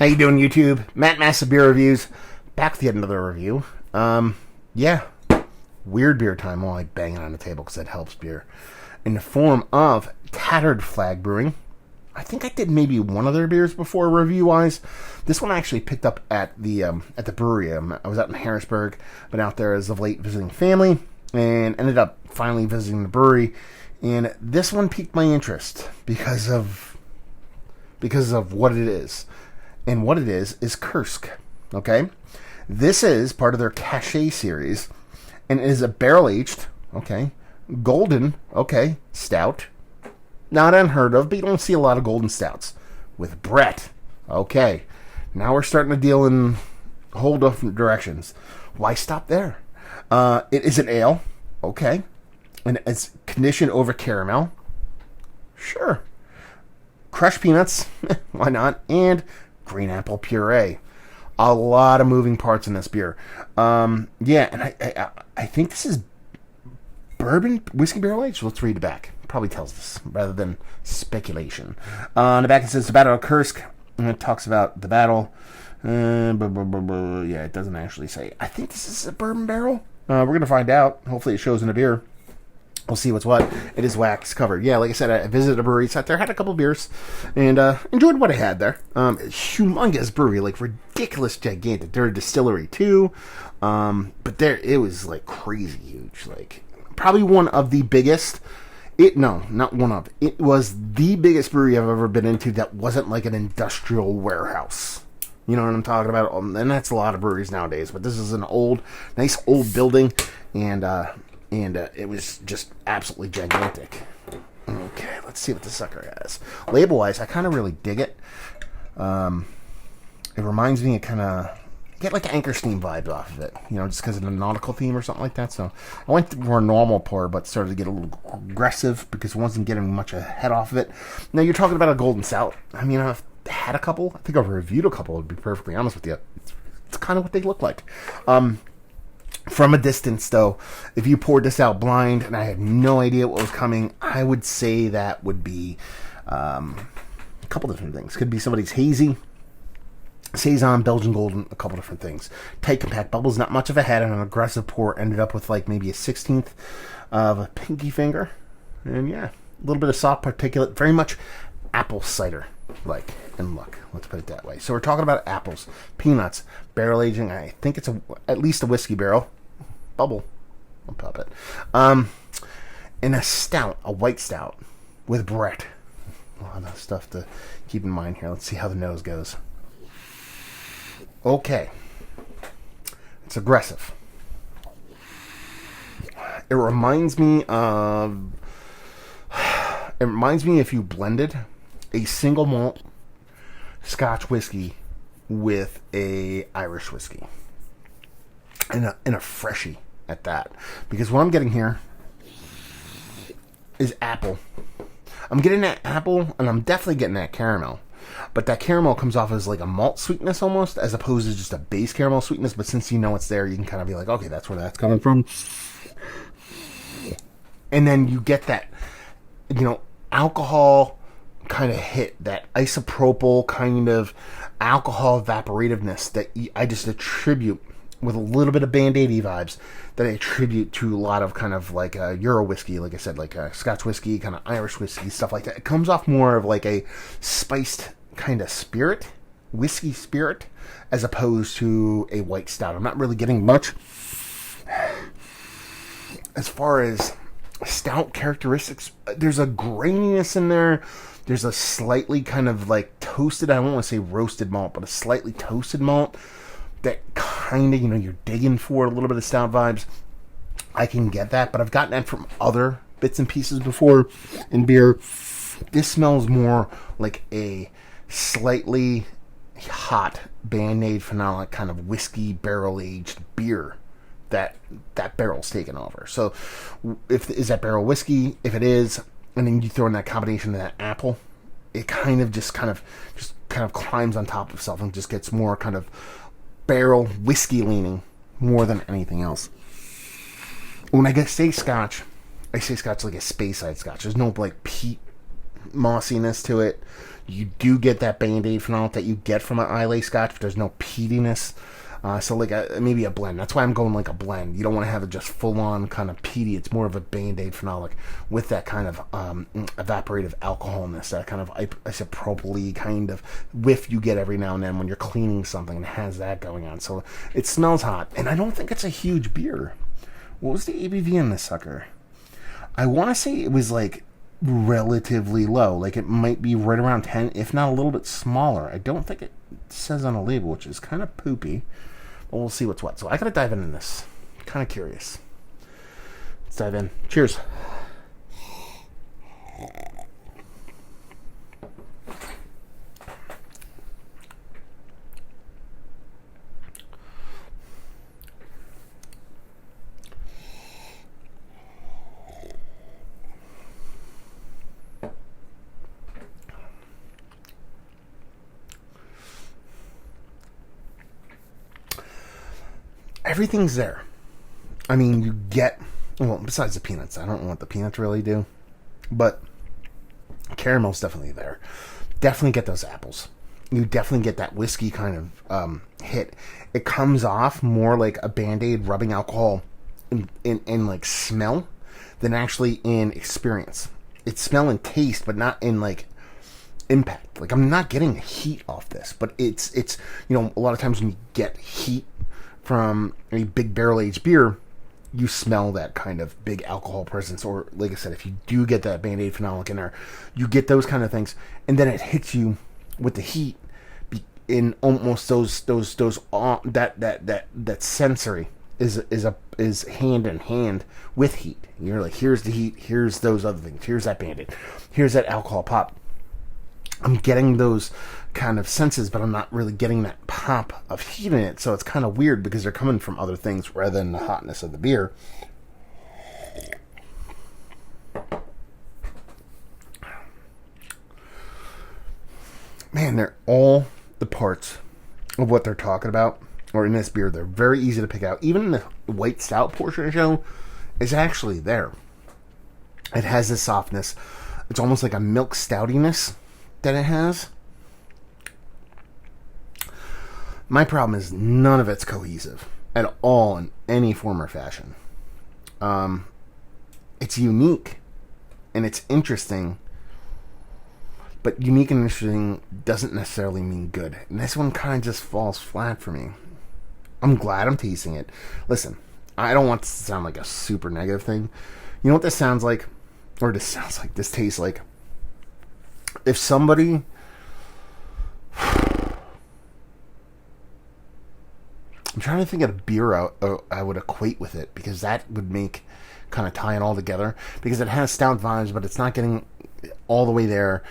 How you doing, YouTube? Matt Massive Beer Reviews. Back with yet another review. Yeah. Weird beer time while I bang it on the table because that helps beer. In the form of Tattered Flag Brewing. I think I did maybe one of their beers before review-wise. This one I actually picked up at the brewery. I was out in Harrisburg, been out there as of late visiting family, and ended up finally visiting the brewery. And this one piqued my interest because of what it is. And what it is Kursk, okay? This is part of their Cachet series, and it is a barrel-aged, okay, golden, okay, stout. Not unheard of, but you don't see a lot of golden stouts. With Brett, okay. Now we're starting to deal in a whole different directions. Why stop there? It is an ale, okay, and it's conditioned over caramel. Sure. Crushed peanuts, why not? And green apple puree. A lot of moving parts in this beer. Yeah, and I think this is bourbon whiskey barrel aged. Let's read the back. Probably tells us rather than speculation. On the back it says the Battle of Kursk, and it talks about the battle. Yeah, it doesn't actually say. I think this is a bourbon barrel. We're gonna find out. Hopefully, it shows in the beer. We'll see what's what. It is wax covered. Yeah, like I said, I visited a brewery, sat there, had a couple beers, and enjoyed what I had there. Humongous brewery, like ridiculous, gigantic. They're a distillery too, but there it was like crazy huge. Like probably one of the biggest. Not one of. It was the biggest brewery I've ever been into that wasn't like an industrial warehouse. You know what I'm talking about? And that's a lot of breweries nowadays. But this is an nice old building, and it was just absolutely gigantic. Okay, let's see what the sucker has. Label-wise, I kind of really dig it. It reminds me of kind of... get like Anchor Steam vibes off of it. You know, just because of the nautical theme or something like that. So I went for a normal pour, but started to get a little aggressive because I wasn't getting much ahead off of it. Now, you're talking about a golden stout. I mean, I've had a couple. I think I've reviewed a couple, to be perfectly honest with you. It's kind of what they look like. From a distance, though, if you poured this out blind and I had no idea what was coming, I would say that would be a couple different things. Could be somebody's hazy, Saison, Belgian Golden, a couple different things. Tight, compact bubbles, not much of a head, and an aggressive pour ended up with like maybe a 16th of a pinky finger. And yeah, a little bit of soft particulate, very much apple cider like and look. Let's put it that way. So we're talking about apples, peanuts, barrel aging. I think it's at least a whiskey barrel. Bubble. I'll pop it. And a stout, a white stout with Brett. A lot of stuff to keep in mind here. Let's see how the nose goes. Okay. It's aggressive. It reminds me if you blended a single malt Scotch whiskey with a Irish whiskey. And a freshie at that. Because what I'm getting here is apple. I'm getting that apple, and I'm definitely getting that caramel. But that caramel comes off as like a malt sweetness almost, as opposed to just a base caramel sweetness. But since you know it's there, you can kind of be like, okay, that's where that's coming from. And then you get that, alcohol kind of hit, that isopropyl kind of alcohol evaporativeness that I just attribute with a little bit of Band-Aid-y vibes that I attribute to a lot of kind of like a Euro whiskey, like I said, like a Scotch whiskey, kind of Irish whiskey, stuff like that. It comes off more of like a spiced kind of spirit, whiskey spirit, as opposed to a white stout. I'm not really getting much as far as stout characteristics. There's a graininess in there. There's a slightly kind of like toasted, I don't want to say roasted malt, but a slightly toasted malt that kind of, you're digging for a little bit of stout vibes. I can get that, but I've gotten that from other bits and pieces before in beer. This smells more like a slightly hot Band-Aid phenolic kind of whiskey barrel-aged beer that barrel's taken over. So is that barrel whiskey? If it is, and then you throw in that combination of that apple, it kind of climbs on top of itself and just gets more kind of barrel whiskey leaning more than anything else. When I say Scotch, I say Scotch like a Speyside Scotch. There's no like peat mossiness to it. You do get that Band-Aid phenolic that you get from an Islay Scotch, but there's no peatiness. So like maybe a blend. That's why I'm going like a blend. You don't want to have it just full-on kind of peaty. It's more of a Band-Aid phenolic with that kind of evaporative alcoholness, that kind of isopropyl kind of whiff you get every now and then when you're cleaning something and it has that going on. So it smells hot. And I don't think it's a huge beer. What was the ABV in this sucker? I want to say it was like relatively low. Like it might be right around 10, if not a little bit smaller. I don't think it says on the label, which is kind of poopy. But we'll see what's what. So I gotta dive in this. Kind of curious. Let's dive in. Cheers. Everything's there. I mean, you get, well, besides the peanuts, I don't know what the peanuts really do, but caramel's definitely there. Definitely get those apples. You definitely get that whiskey kind of hit. It comes off more like a Band-Aid rubbing alcohol in like smell than actually in experience. It's smell and taste, but not in like impact. Like I'm not getting heat off this, but it's you know, a lot of times when you get heat from a big barrel-aged beer, you smell that kind of big alcohol presence. Or, like I said, if you do get that Band-Aid phenolic in there, you get those kind of things, and then it hits you with the heat in almost that sensory is hand in hand with heat. You're like, here's the heat, here's those other things, here's that Band-Aid, here's that alcohol pop. I'm getting those kind of senses, but I'm not really getting that pop of heat in it. So it's kind of weird because they're coming from other things rather than the hotness of the beer. Man, they're all the parts of what they're talking about, or in this beer, they're very easy to pick out. Even the white stout portion of the show is actually there. It has this softness. It's almost like a milk stoutiness that it has. My problem is none of it's cohesive at all in any form or fashion. It's unique and it's interesting, but unique and interesting doesn't necessarily mean good. And this one kind of just falls flat for me. I'm glad I'm tasting it. Listen, I don't want this to sound like a super negative thing. You know what this sounds like? Or this sounds like, this tastes like? If somebody... I'm trying to think of a beer I would equate with it, because that would make kind of tie it all together, because it has stout vibes, but it's not getting all the way there.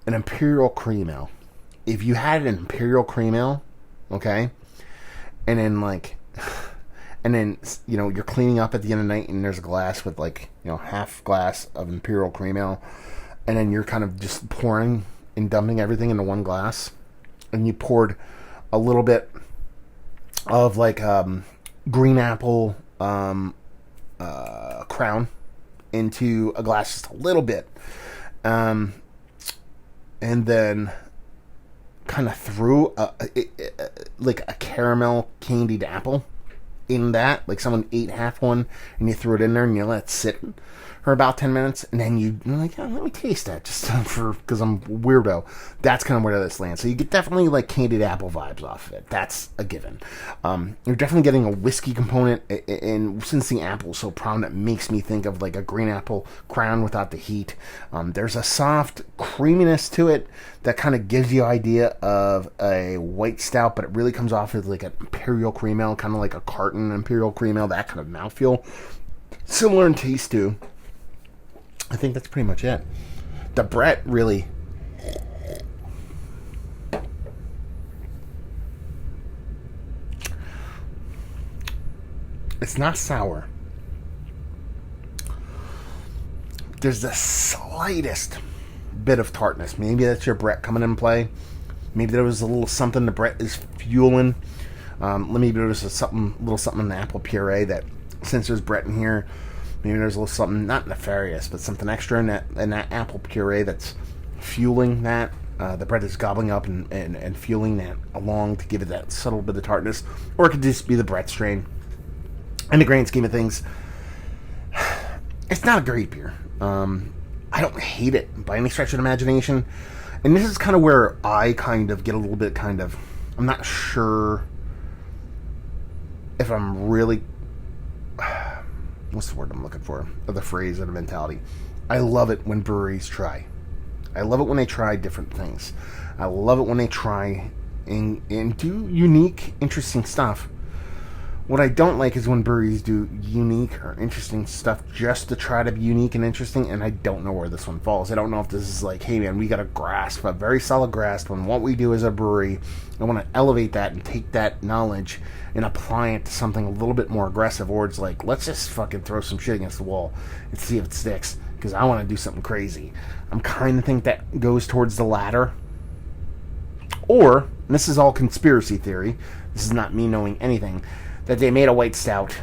An Imperial Cream Ale. If you had an Imperial Cream Ale, okay, and then you know, you're cleaning up at the end of the night and there's a glass with like, you know, half glass of Imperial Cream Ale, and then you're kind of just pouring and dumping everything into one glass, and you poured a little bit of like green apple crown into a glass, just a little bit, and then kind of threw like a caramel candied apple in that, like someone ate half one and you threw it in there and you let it sit for about 10 minutes, and then you're like, oh, let me taste that just because I'm a weirdo. That's kind of where this lands. So you get definitely like candied apple vibes off of it. That's a given. You're definitely getting a whiskey component, and since the apple is so prominent, it makes me think of like a green apple crown without the heat. There's a soft creaminess to it that kind of gives you an idea of a white stout, but it really comes off as like an Imperial Cream Ale, kind of like a carton Imperial Cream Ale, that kind of mouthfeel. Similar in taste too. I think that's pretty much it. The Brett really... It's not sour. There's the slightest bit of tartness. Maybe that's your Brett coming in play. Maybe there was a little something the Brett is fueling. Maybe there was a little something in the apple puree that, since there's Brett in here, maybe there's a little something, not nefarious, but something extra in that apple puree that's fueling that. The bread is gobbling up and fueling that along to give it that subtle bit of tartness. Or it could just be the Brett strain. In the grand scheme of things, it's not a great beer. I don't hate it by any stretch of the imagination. And this is kind of where I kind of get a little bit I'm not sure if I'm really... What's the word I'm looking for? Or the phrase or the mentality. I love it when breweries try. I love it when they try different things. I love it when they try and do unique, interesting stuff. What I don't like is when breweries do unique or interesting stuff just to try to be unique and interesting, and I don't know where this one falls. I don't know if this is like, hey man, we got a very solid grasp on what we do as a brewery. I want to elevate that and take that knowledge and apply it to something a little bit more aggressive, or it's like, let's just fucking throw some shit against the wall and see if it sticks, because I want to do something crazy. I'm kind of think that goes towards the latter. Or, and this is all conspiracy theory, this is not me knowing anything, that they made a white stout,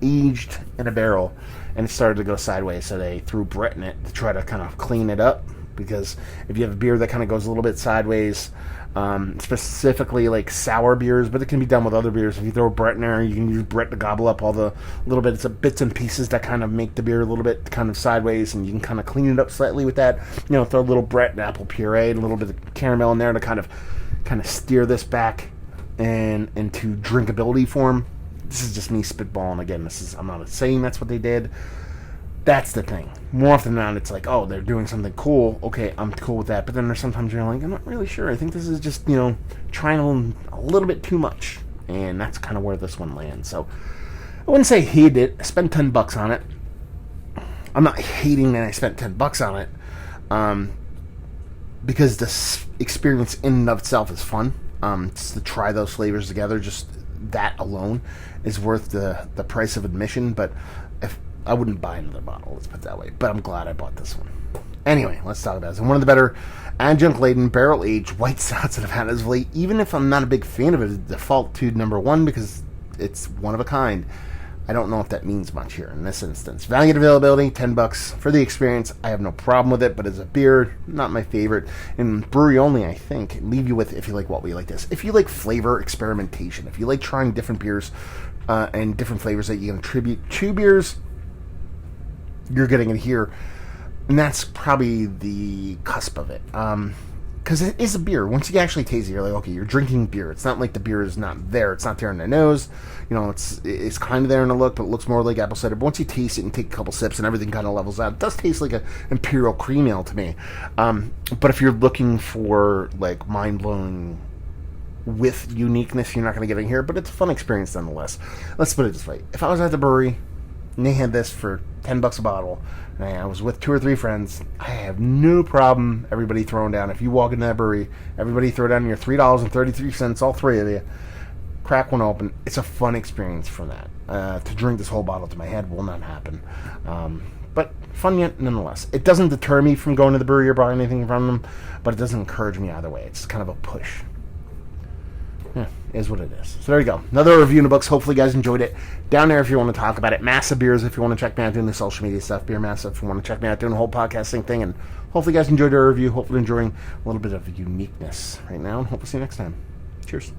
aged in a barrel, and it started to go sideways, so they threw Brett in it to try to kind of clean it up, because if you have a beer that kind of goes a little bit sideways, specifically like sour beers, but it can be done with other beers. If you throw Brett in there, you can use Brett to gobble up all the little bits and pieces that kind of make the beer a little bit kind of sideways, and you can kind of clean it up slightly with that. You know, throw a little Brett and apple puree and a little bit of caramel in there to kind of steer this back and into drinkability form. This is just me spitballing again. I'm not saying that's what they did. That's the thing. More often than not, it's like, oh, they're doing something cool. Okay, I'm cool with that. But then there's sometimes you're like, I'm not really sure. I think this is just, trying a little bit too much. And that's kind of where this one lands. So I wouldn't say hated it. I spent $10 on it. I'm not hating that I spent $10 on it. Because this experience in and of itself is fun. Just to try those flavors together, just that alone is worth the price of admission. But if I wouldn't buy another bottle, let's put it that way. But I'm glad I bought this one. Anyway, let's talk about it. So one of the better adjunct-laden, barrel-aged white stouts that I've had as of late, even if I'm not a big fan of it, default to number one because it's one of a kind. I don't know if that means much here in this instance. Value and availability, $10 for the experience. I have no problem with it, but as a beer, not my favorite. And brewery only, I think. Leave you with, if you like what we like this. If you like flavor experimentation, if you like trying different beers and different flavors that you can attribute to beers, you're getting it here. And that's probably the cusp of it. Because it is a beer. Once you actually taste it, you're like, okay, you're drinking beer. It's not like the beer is not there. It's not there in the nose. It's kind of there in the look, but it looks more like apple cider. But once you taste it and take a couple sips and everything kind of levels out, it does taste like an imperial cream ale to me. But if you're looking for like mind-blowing with uniqueness, you're not going to get it here. But it's a fun experience nonetheless. Let's put it this way. If I was at the brewery and they had this for $10 a bottle, and I was with 2 or 3 friends, I have no problem everybody throwing down. If you walk into that brewery, everybody throw down your $3.33, all 3 of you, crack one open. It's a fun experience for that. To drink this whole bottle to my head will not happen. But fun yet nonetheless. It doesn't deter me from going to the brewery or buying anything from them, but it doesn't encourage me either way. It's kind of a push. Yeah, is what it is. So there you go. Another review in the books. Hopefully you guys enjoyed it. Down there if you want to talk about it. Massive Beers if you want to check me out doing the social media stuff. Beer Massive if you want to check me out doing the whole podcasting thing. And hopefully you guys enjoyed our review. Hopefully enjoying a little bit of uniqueness right now. And hope to see you next time. Cheers.